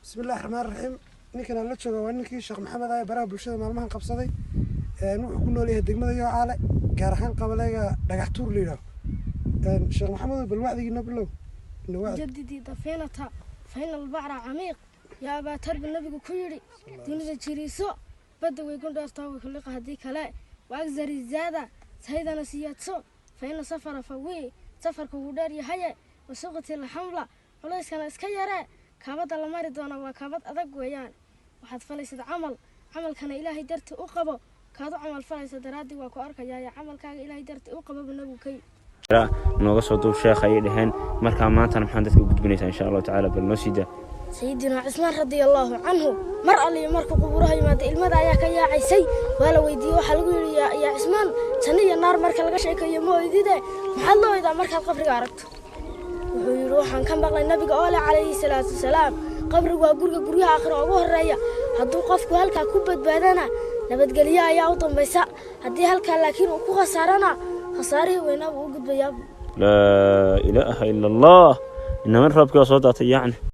بسم الله الرحمن الرحيم نيكنا لا joogo waa ninkii Sheekh Maxamed ay baraha bulshada maalmahan qabsaday wuxuu ku nool yahay degmada Yocaale gaar ahaan qabalayga dhagax tuur leeyahay Sheekh Maxamed bal wacdigiina bilow جددي دفينتها فإن البحر عميق يا أبا ترب النبي كيري دون جريسو بدو يكون دارتاو خلق هديك لا وأكثر الزادة سيدا نسياتسو فإن سفر فوي سفر كودار يحيى وسوقة الحملة وليس كان اسكيرا كابد الله ماري دونا وكابد أدق ويان وحد فليس عمل كان إلهي درت أقبه كادو عمل فليس درادي وكو أركا يا عمل كان إلهي درت أقبه بالنبي كي nooga soo duub sheekh ay dhaheen marka maantana maxaan dadka u gudbinaysaa insha Allah taala bal noo سيدنا عثمان رضي الله عنه مر لي مرك قبورها يماد المدا ayaa ka yaacisay wala weydiiyay waxa lagu yiri ya Usmaan jannada naar marka laga sheekayo ma weydiide maxaa loo weydaa marka qabriga aragto wuxuu yiri waxaan ka maqlay nabiga oo alayhi salaatu wasalaam qabrigu waa guriga aakhiro ugu horeeya haduu qofku halka ku badbaadana nabadgaliyo ayaa u dambaysa hadii halka laakiin uu ku khasaarana خساره وينه وجود بياب لا إله إلا الله إنما الرب كصوت يعني